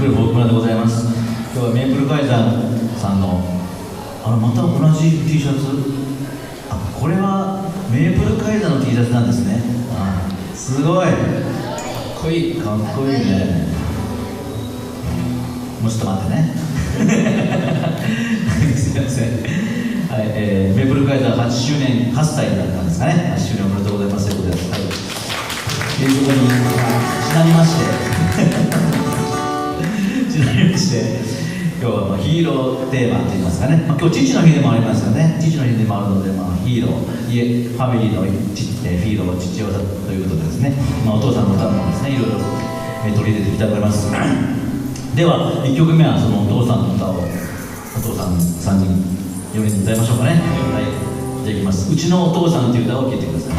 ルフォーク村でございます。今日はメープルカイザーさんのまた同じ T シャツ、これはメープルカイザーの T シャツなんですね。すごいかっこいい、かっこいいね。もうちょっと待ってねすいません。はい、メープルカイザー8周年、8歳になったんですかね。8周年おめでとうございますということです。はい、ということにちなみましてちなみまして今日はヒーローテーマといいますかね、今日父の日でもありますよね。父の日でもあるので、ヒーロー、ファミリーのヒーロー、父親ということでですね、お父さんの歌もですね、いろいろ取り入れていきたいと思います。では1曲目はそのお父さんの歌をお父さん3人4人で歌いましょうかね。はい、じゃあいきます。うちのお父さんという歌を聴いてください。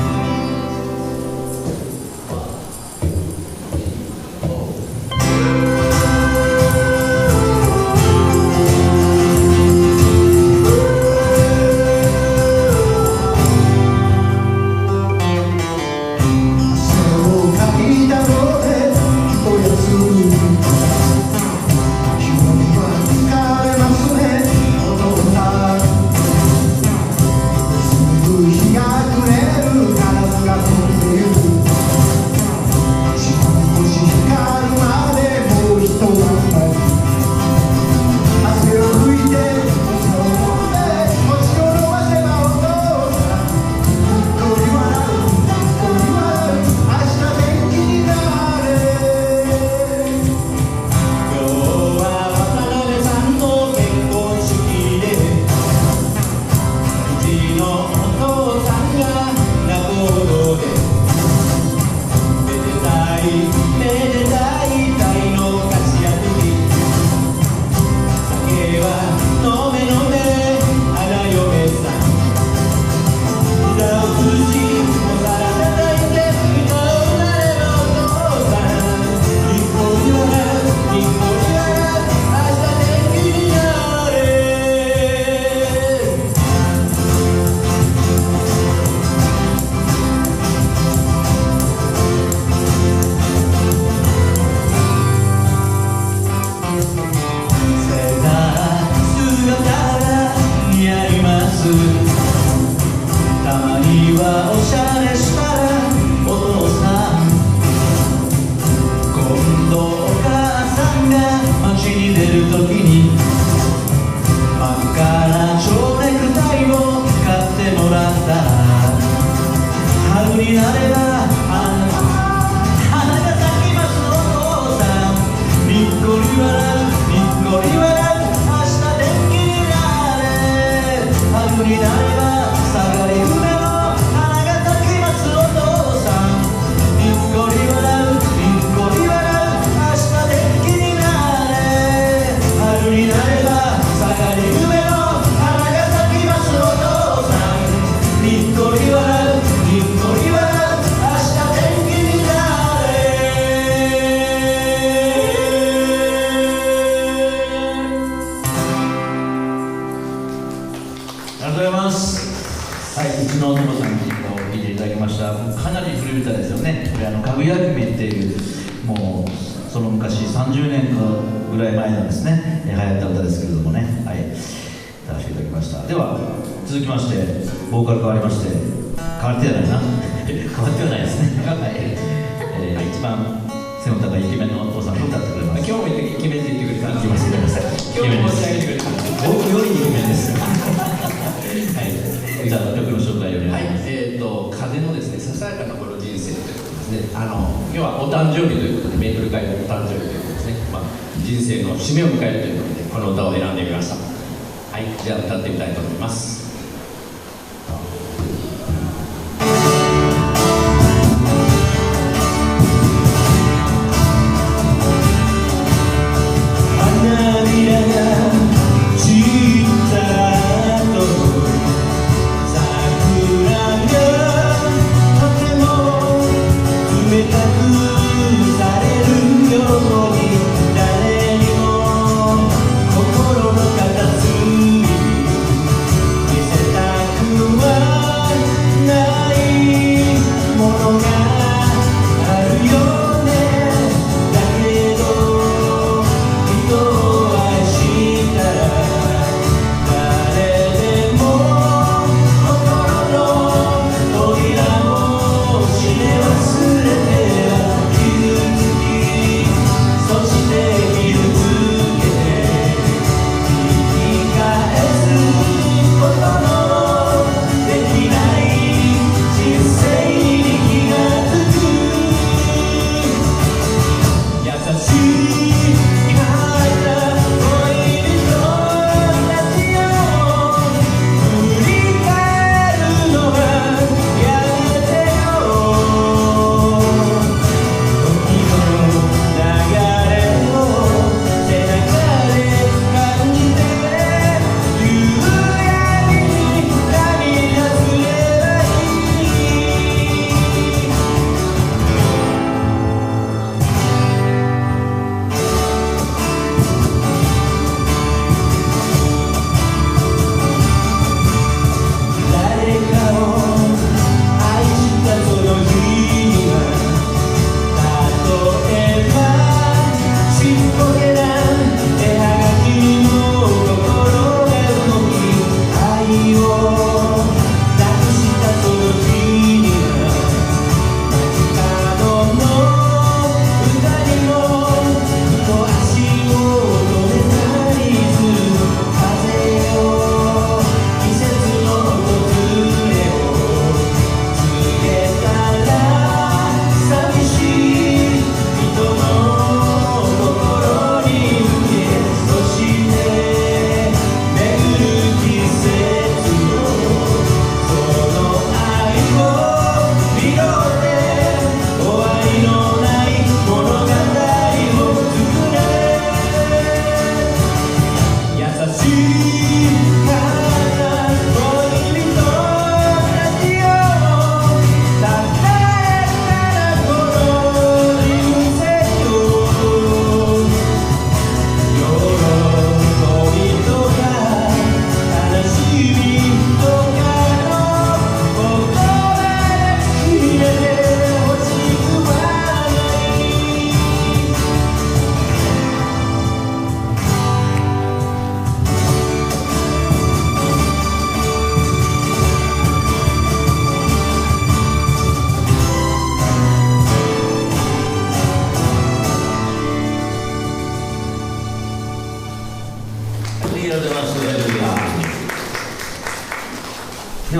心の片隅に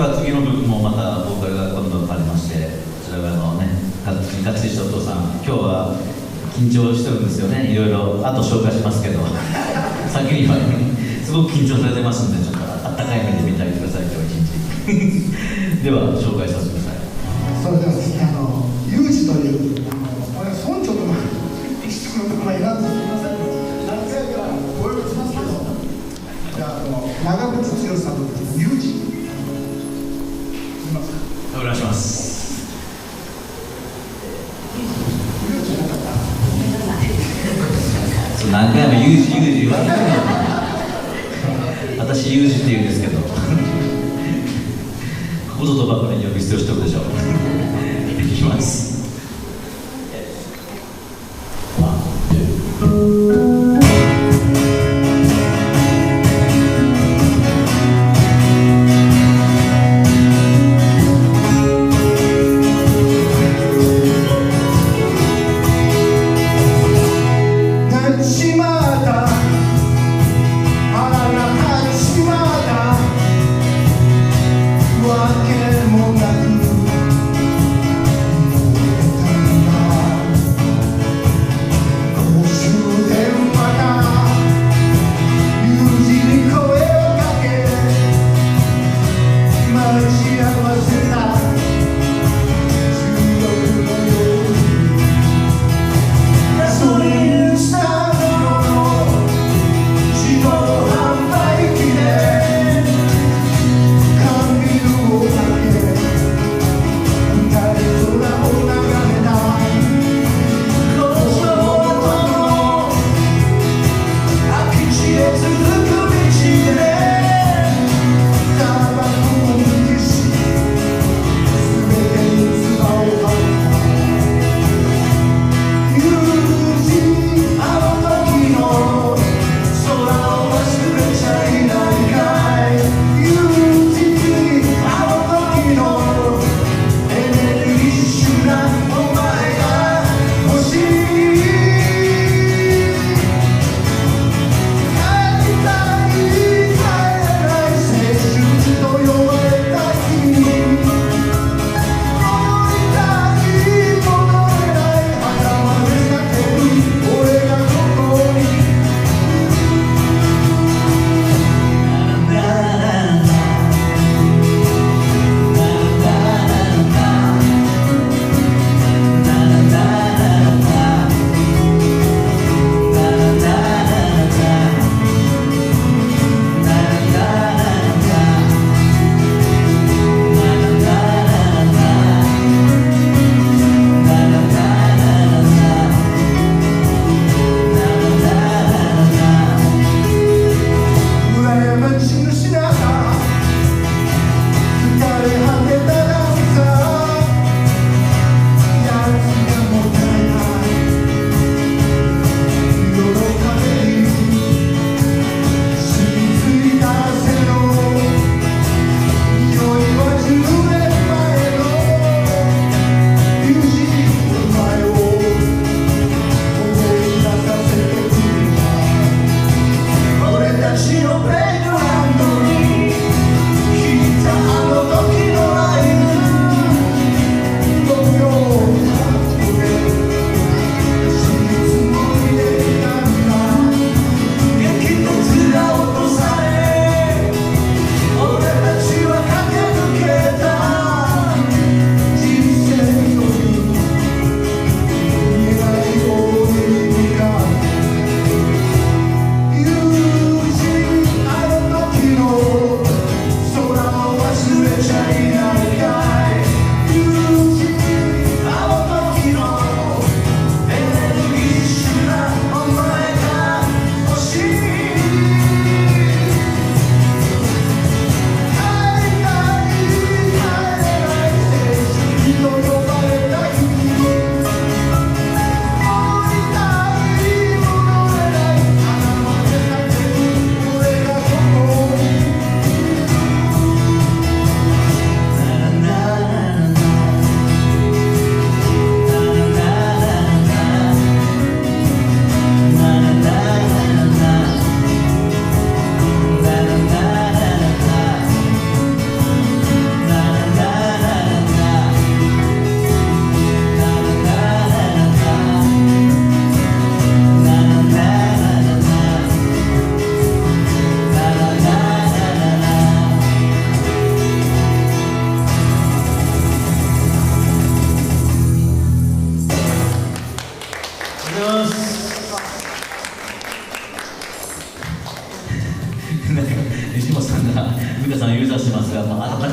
から次の曲もまたボーカルが今度変わりまして、こちらがガッツリしたお父さん、今日は緊張してるんですよね。いろいろ後紹介しますけど先にはすごく緊張されてますんで、ちょっとあったかい目で見てあげてください、今日一日では紹介させてください。それではですね、ユージというこれ村長の一緒の名前なんです。すみません、何回かご用意しますけど、じゃあ長渕剛さんのユージ、すみません、お願いします。何回もユージ言われてるの。私ユージって言うんですけど、ここぞとばかりに呼び捨てをしてるでしょう。いきます。わけもなく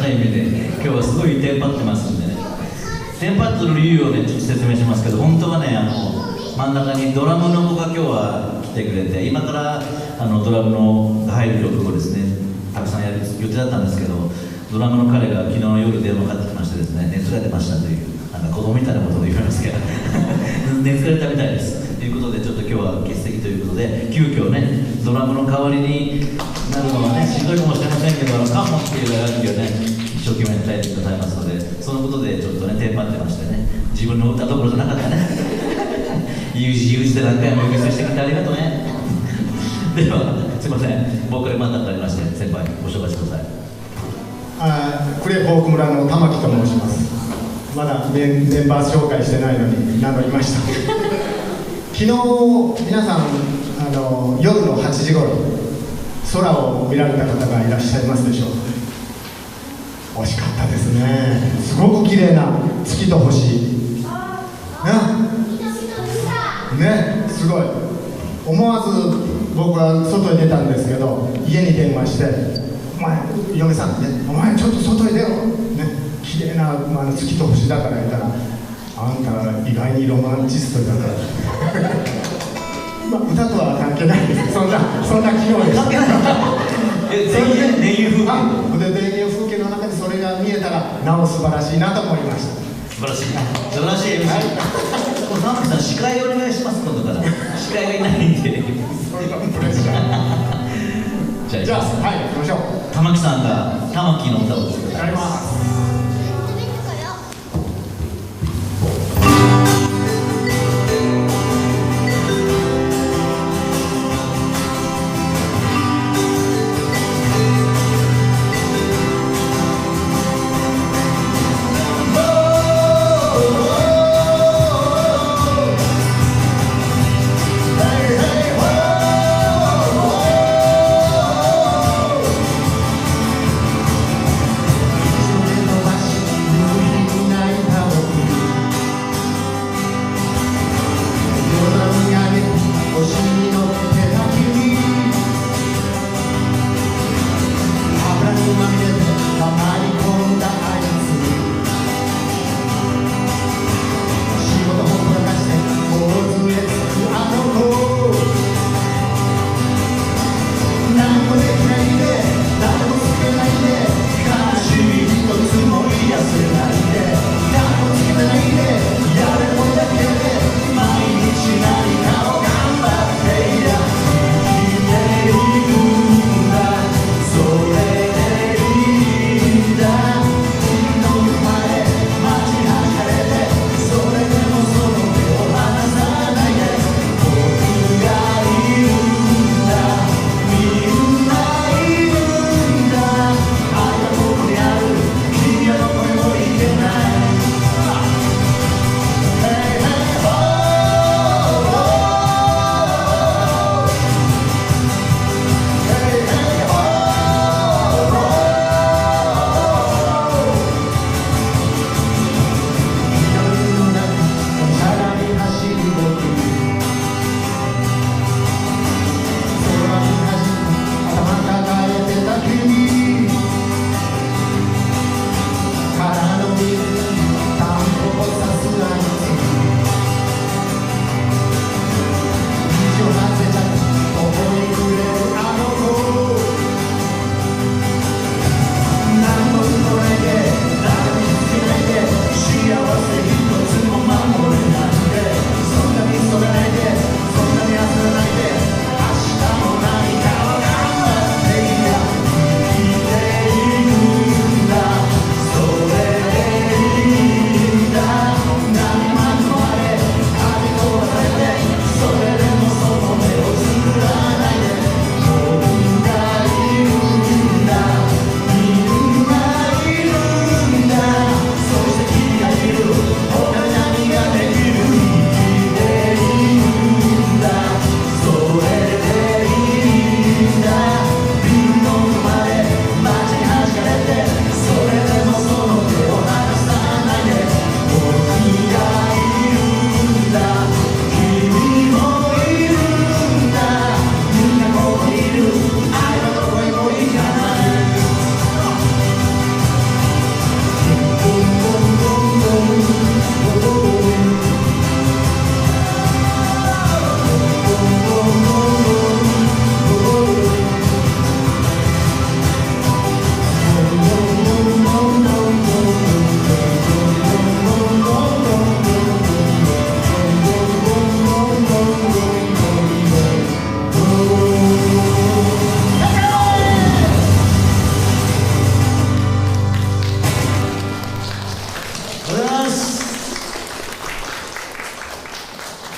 長い目で今日はすごいテンパってますんでね。テンパってる理由をねちょっと説明しますけど、本当はね真ん中にドラムの子が今日は来てくれて、今からドラムの入る曲をですねたくさんやる予定だったんですけど、ドラムの彼が昨日の夜電話かかってきましてですね、熱が出ましたという、なんか子供みたいなことを言われますけど熱が出たみたいですということで、ちょっと今日は欠席ということで、急遽ねドラムの代わりになるのはねしんどいかもしれませんけど、カモっていう打楽器をね一生懸命鍛えてくださいますので、そのことでちょっとねテンパってましてね、自分の歌どころじゃなかったね有事で何回も呼び捨てしてくれてありがとうねではすいません、ボーカルマンダーとありまして、先輩ご紹介してください。クレフォーク村の玉木と申します。まだメンバー紹介してないのに名乗りました昨日皆さん夜の8時頃空を見られた方がいらっしゃいますでしょうか。惜しかったですね。すごく綺麗な月と星ね、すごい。思わず僕は外に出たんですけど、家に電話して「お前嫁さんね、お前ちょっと外に出ろ」ね、綺麗な月と星だから言ったら「あんた意外にロマンチストだから」歌とは関係ないです。そんな機能です。田園風景で田園風景の中にそれが見えたらなお素晴らしいなと思いました。素晴らしい素晴らしい MC、はい、玉木さん司会お願いします。今度から司会がいないんでそれがプレッシャーじゃあはい行きましょう。玉木さんが玉木の歌を作ってやります。「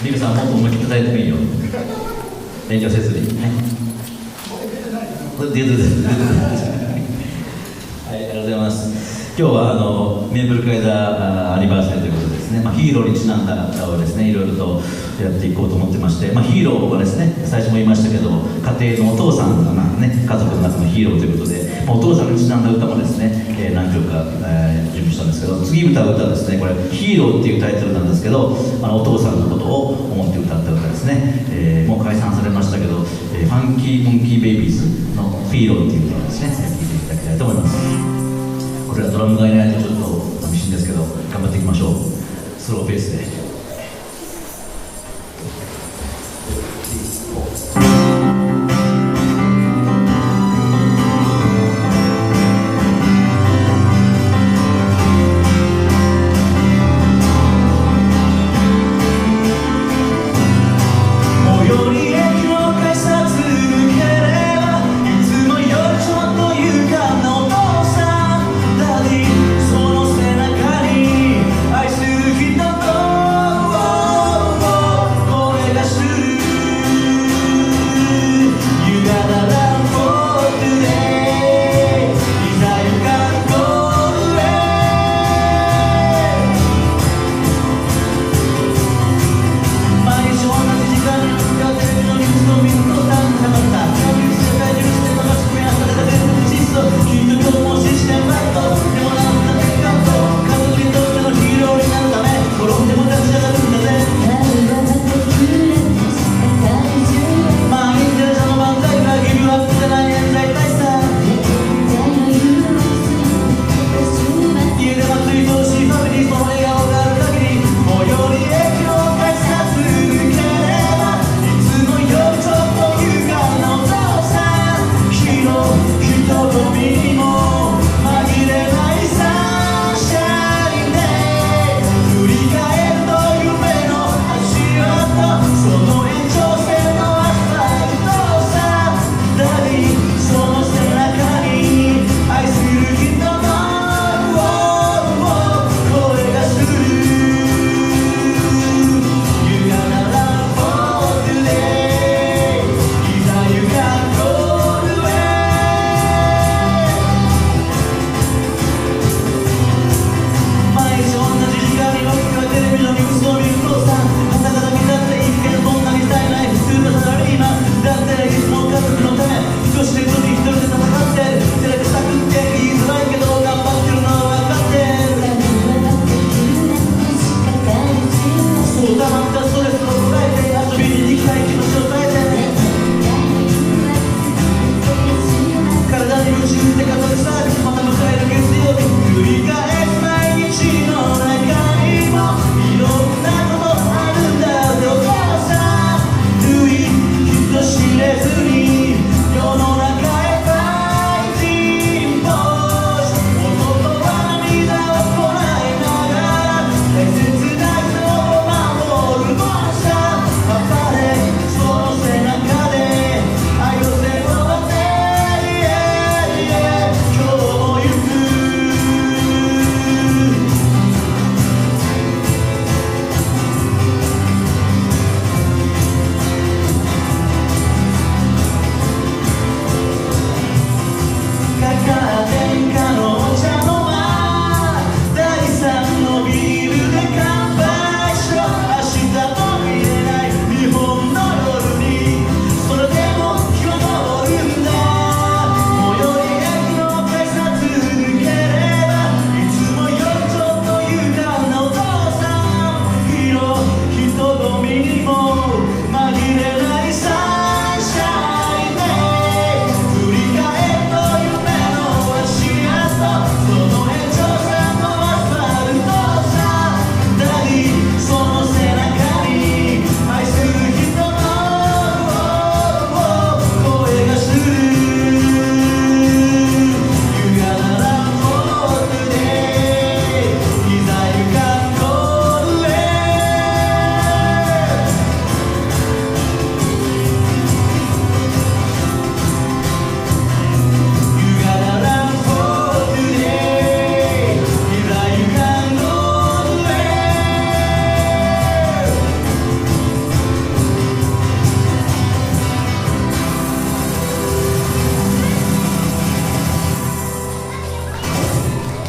リカさんもっと思い切って叩いてもいいよ。遠慮せずに。はい、ありがとうございます。今日はメーブルカイザーアニバーサリーということでですね、ヒーローにちなんだ歌をですね、いろいろとやっていこうと思ってまして、ヒーローはですね、最初も言いましたけど、家庭のお父さんがね、家族の中のヒーローということで、お父さんにちなんだ歌もですね、何曲か、準備したんですけど、次歌う歌はですね、これ「ヒーロー」っていうタイトルなんですけど、お父さんのことを思って歌った歌ですね、もう解散されましたけど、ファンキーモンキーベイビーズの「フィーロー」っていう歌をですね、聴いていただきたいと思います。これはドラムがいないとちょっと寂しいんですけど、頑張っていきましょう。スローペースで。その背中に愛する人と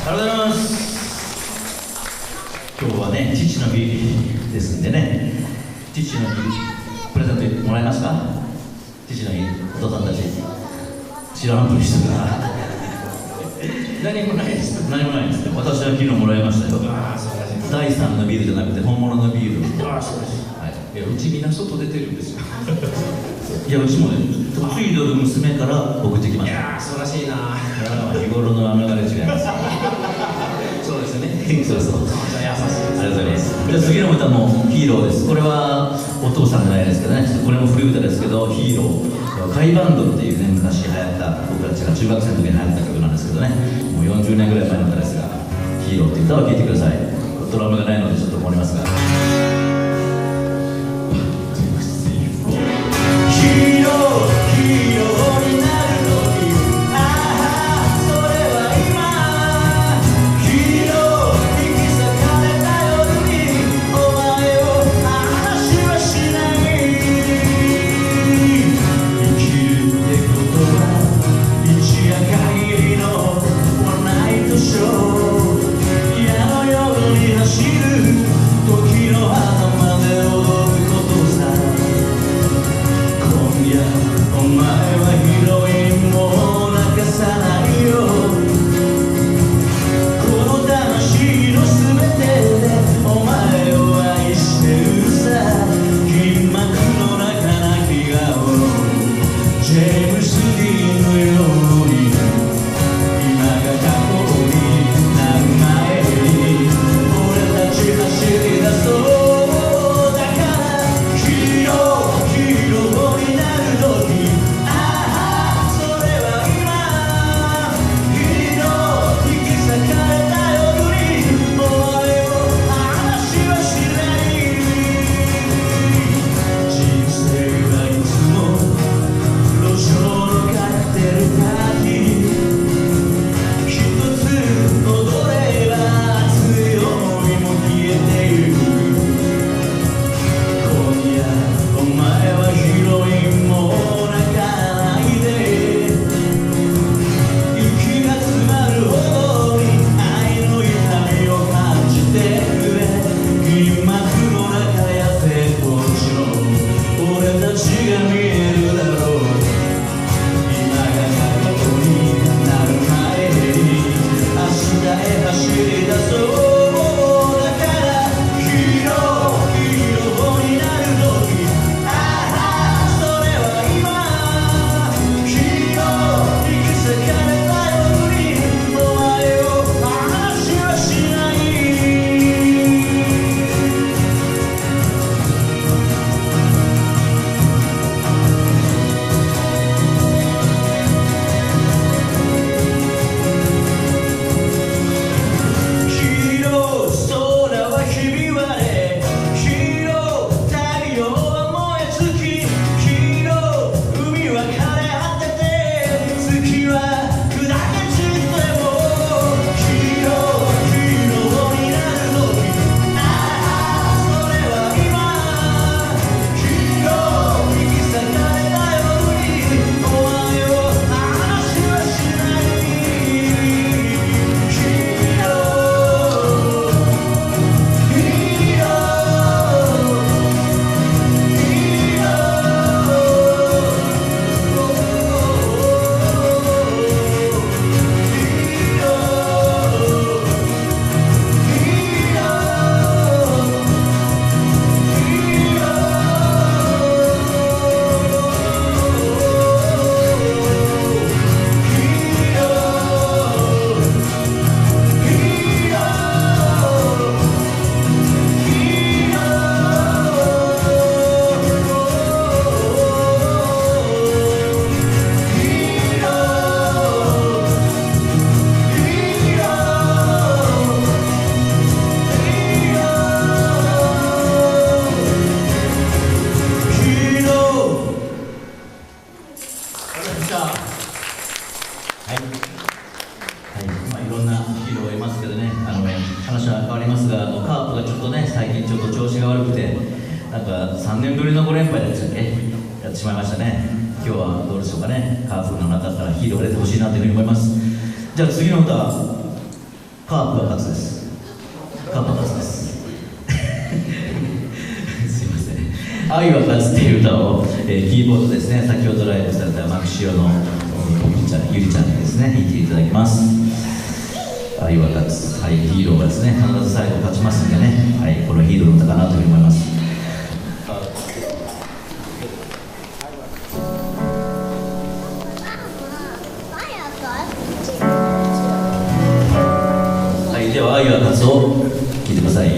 ありがとうございます。今日はね、父の日ですんでね、父の日、プレゼントもらえますか？父の日、お父さんたち。知らんぷりしてるな。何もないです。何もないですね。私は昨日もらいましたよ。ああ、そうです。第3のビールじゃなくて、本物のビール。ああ、そうです。はい。いや、うちみんな外出てるんですよ。いや、うちもね、嫁いどる娘から送ってきました。いやー、素晴らしいな。日頃の流れ違います。そうですね。そうそう。じゃあ、優しい。ありがとうございます。じゃあ次の歌もヒーローです。これはお父さんじゃないですけどね、これも古い歌ですけど、ヒーロー。カイバンドっていうね、昔流行った、僕たちが中学生の時に流行った曲なんですけどね、もう40年ぐらい前の歌ですが、ヒーローっていう歌を聴いてください。ドラムがないのでちょっと困りますが。3年ぶりの5連敗でしたっけ、やってしまいましたね。今日はどうでしょうかね、カラフルな中からヒーローが出てほしいなというふうに思います。じゃあ次の歌、カープは勝つです。カープは勝つです。すいません。愛は勝つっていう歌を、キーボードですね、先ほどライブされたマクシオのゆりちゃんにですね、弾いていただきます。愛は勝つ、はい、ヒーローはですね、必ず最後勝ちますんでね、はい、このヒーローの歌かなというふうに思います。はい、では愛は勝つを聴いてください。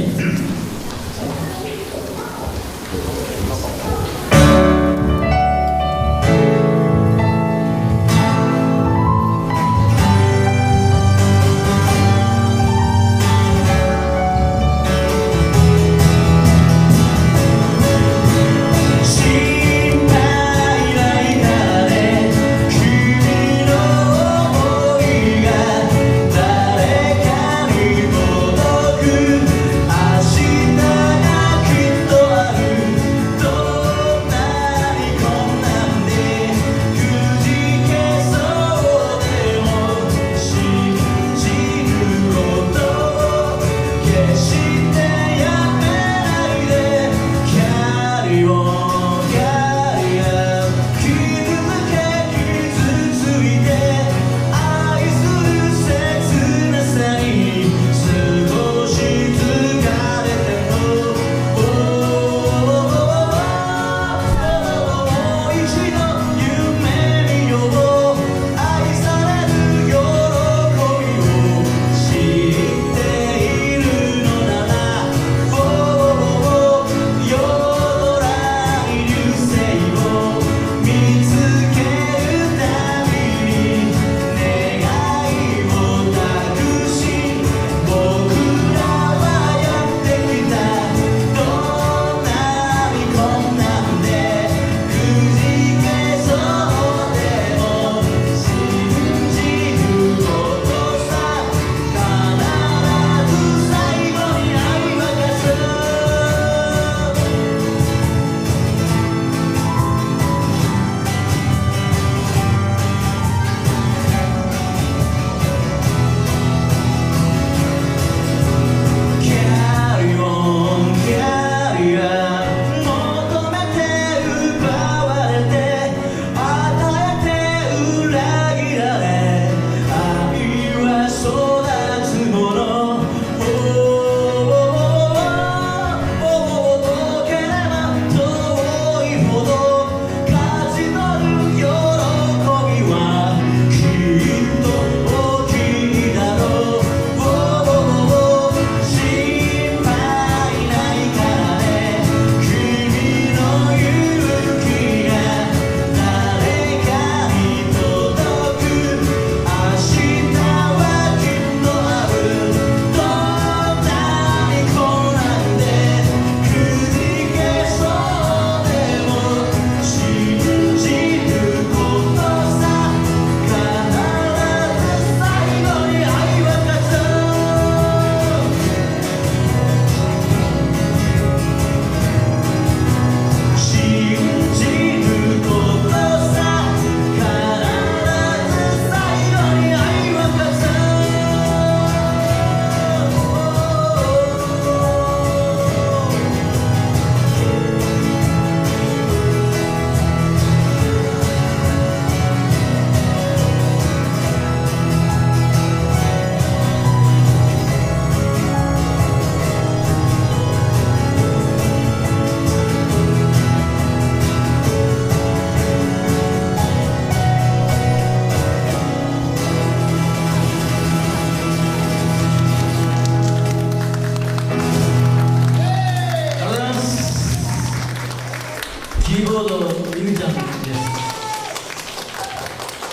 キーボードゆりちゃんです。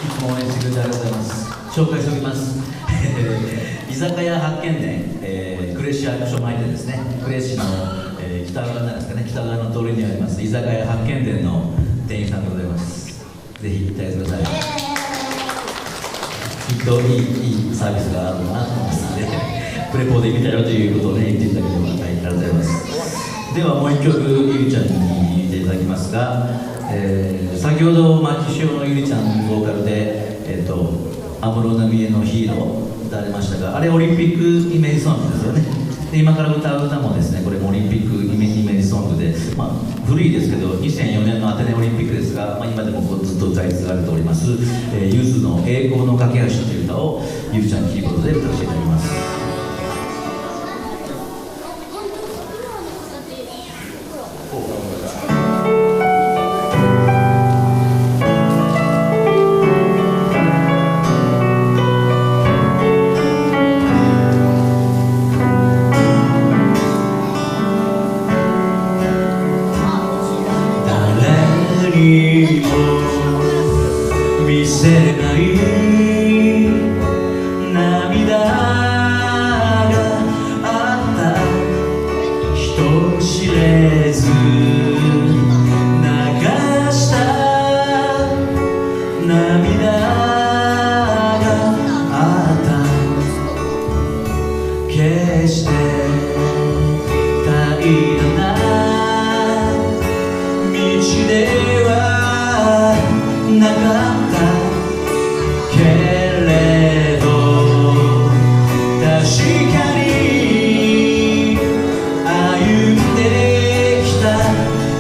いつも応援してくれてありがとうございます。紹介しておきます。居酒屋発見店、呉市役所前でですね、呉市の、北側なんですかね、北側の通りにあります居酒屋発見店の店員さんでございます。ぜひ行ってあげてください。きっといいサービスがあるなと思いますので、プレポーで見たよということをね、言っていただければ、はい、ありがとうございます。ではもう一曲ゆりちゃんに弾いていただきますが、先ほどマキシオのゆりちゃんボーカルで安室奈美恵のヒーロー歌われましたが、あれオリンピックイメージソングですよね。で今から歌う歌もですね、これもオリンピックイメージソングで、古いですけど2004年のアテネオリンピックですが、今でもずっと歌い継がれております、ゆずの「栄光の架け橋」という歌をゆずちゃんのキーボードで歌わせていただきます。見せない涙があった人知れず流した涙があった決して平らな道ではなかったけれど確かに歩んできた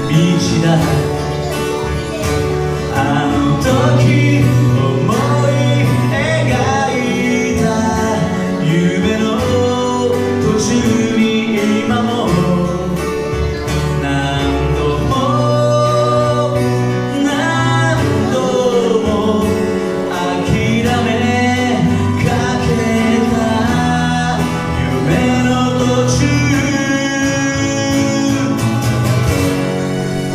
道だ。あの時思い描いた夢の途中に今も何度も何度も諦めかけた夢の途中、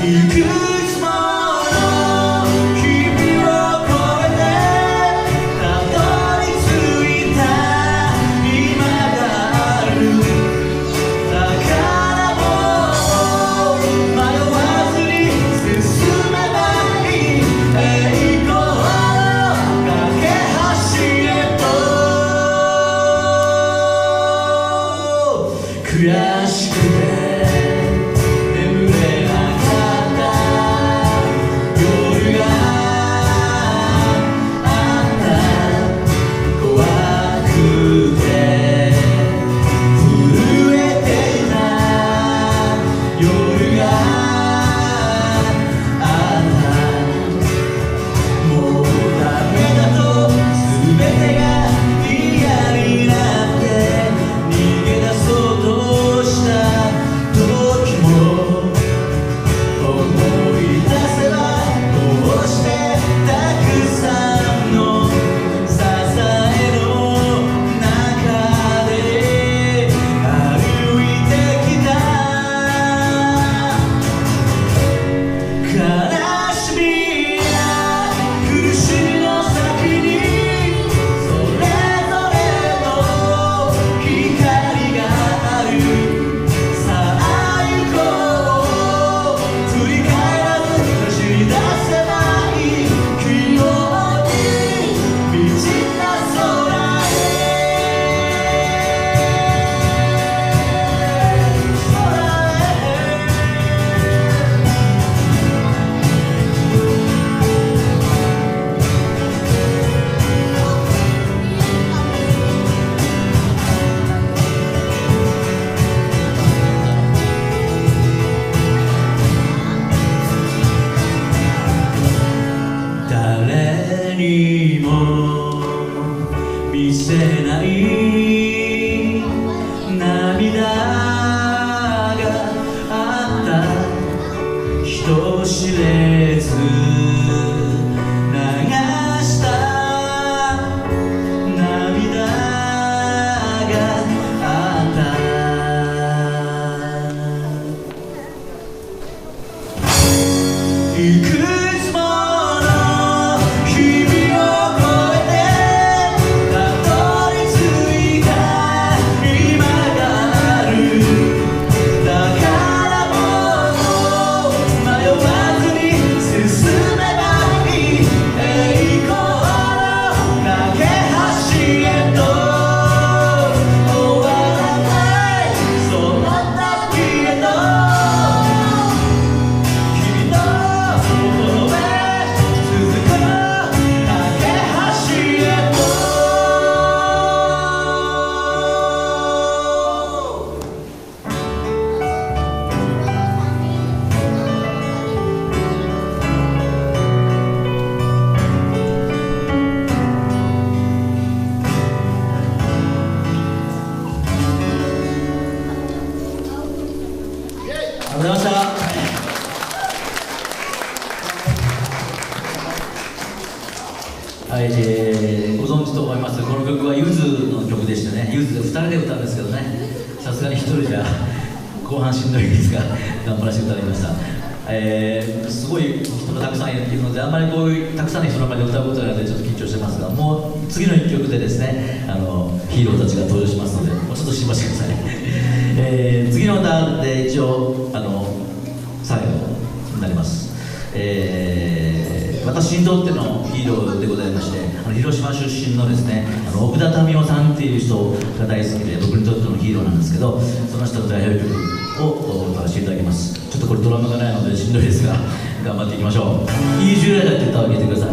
いくつもの日々を越えてたどり着いた今がある。だからもう迷わずに進めばいい栄光の架け橋へと。悔しくて眠れなかった夜があった。怖くて震えていた夜があった。もうダメだと全てが嫌になって逃げ出そうとしたございました。はい、ご存知と思います。この曲はゆずの曲でしてね、ゆずで2人で歌うんですけどね、さすがに1人じゃ後半しんどいですが頑張らせていただきました。すごい人がたくさんいるので、あんまりこういうたくさんの人の前で歌うことになってちょっと緊張してますが、もう次の1曲でですね、ヒーローたちが登場しますので、もうちょっと辛抱してください。次の歌で一応最後になります。私にとってのヒーローでございまして、広島出身のですね、奥田民生さんっていう人が大好きで、僕にとってのヒーローなんですけど、その人の代表曲を歌わせていただきます。ちょっとこれドラムがないのでしんどいですが、頑張っていきましょう。いい従来だって歌を聴いてください。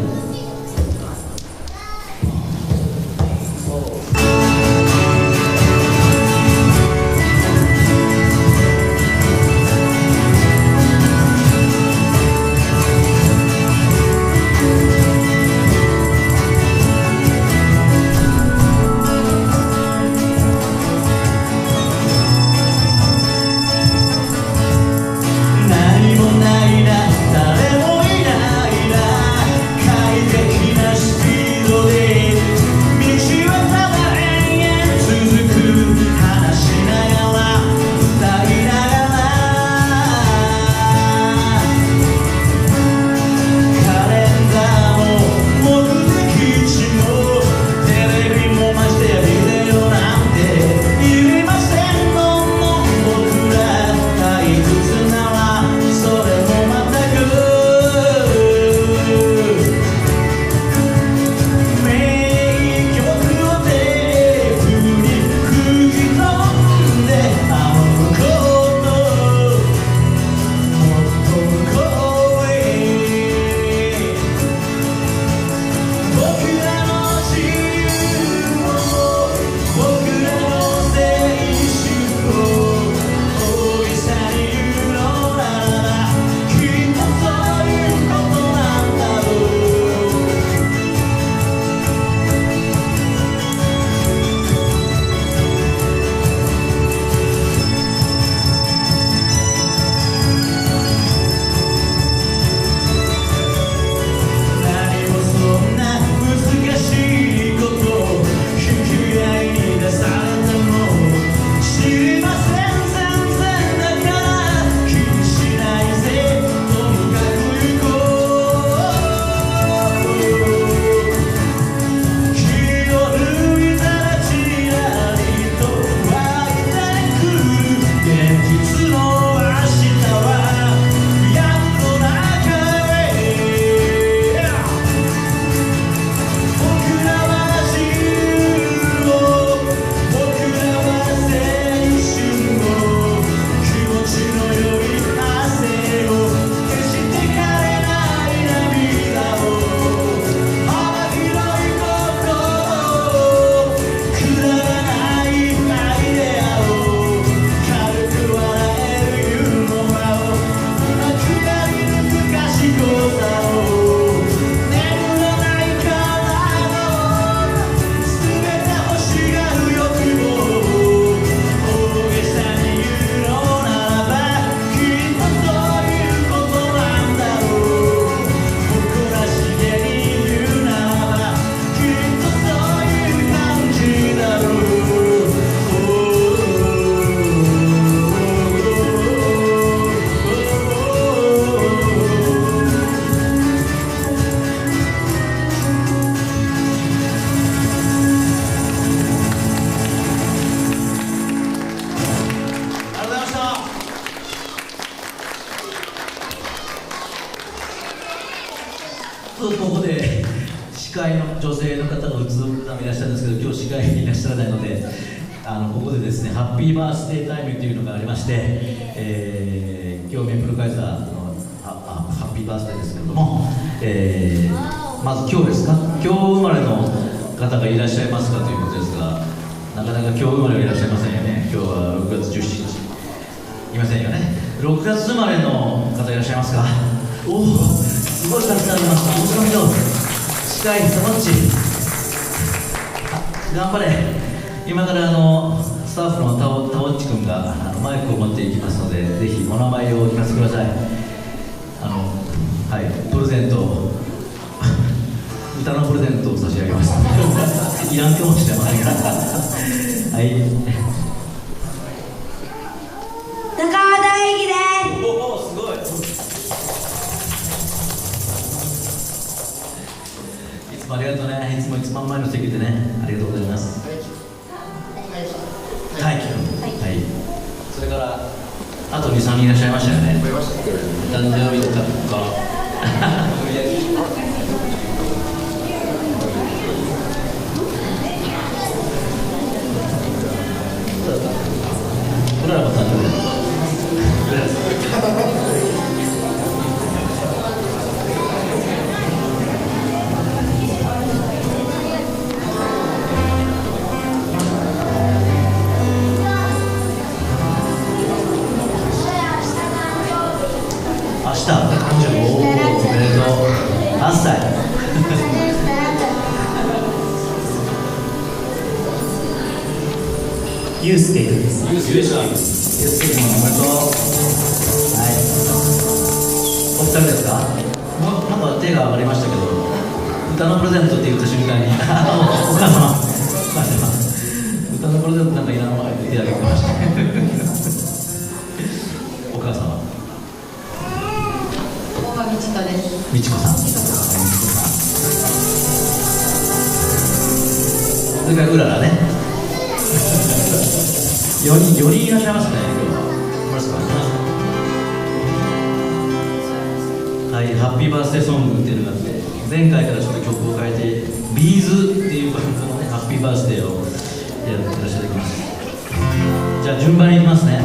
ここで司会の女性の方が普通いらっしゃるんですけど、今日司会にいらっしゃらないので、ここでですね、ハッピーバースデータイムというのがありまして、今日メンプルカイザーのハッピーバースデーですけれども、まず今日ですか、今日生まれの方がいらっしゃいますかということですが、なかなか今日生まれはいらっしゃいませんよね。今日は6月17日いませんよね。6月生まれの方いらっしゃいますか。おお、すごいたくさんいます。大塚みど司会サバッチ、頑張れ。今からスタッフのタオッチ君がマイクを持っていきますので、ぜひお名前を歌のプレゼントを差し上げますいらんかもしれませんがはい、中尾大輝です。おお、すごい。いつもありがとうね。いつも一番前の席でね、ありがとうございます。大輝君、はい、それからあと2、3人いらっしゃいましたよね。誕生日とかうららも誕生日だ。明日、誕生日、おめでとう。8歳。ゆうすけです。ゆうすけ君おめでとう。はい。お二人ですか。なんか手が上がりましたけど、歌のプレゼントって言った瞬間に、お母様、歌のプレゼントなんかいらんわって手を挙げてました。お母様。大場美智子です。美智子さん。それからうららね。4人いらっしゃいますね、今日は。はい、ハッピーバースデーソングっていうのがあって、前回からちょっと曲を変えて、ビーズっていうバンドのね、ハッピーバースデーをやらせていただきます。じゃあ順番にいきますね。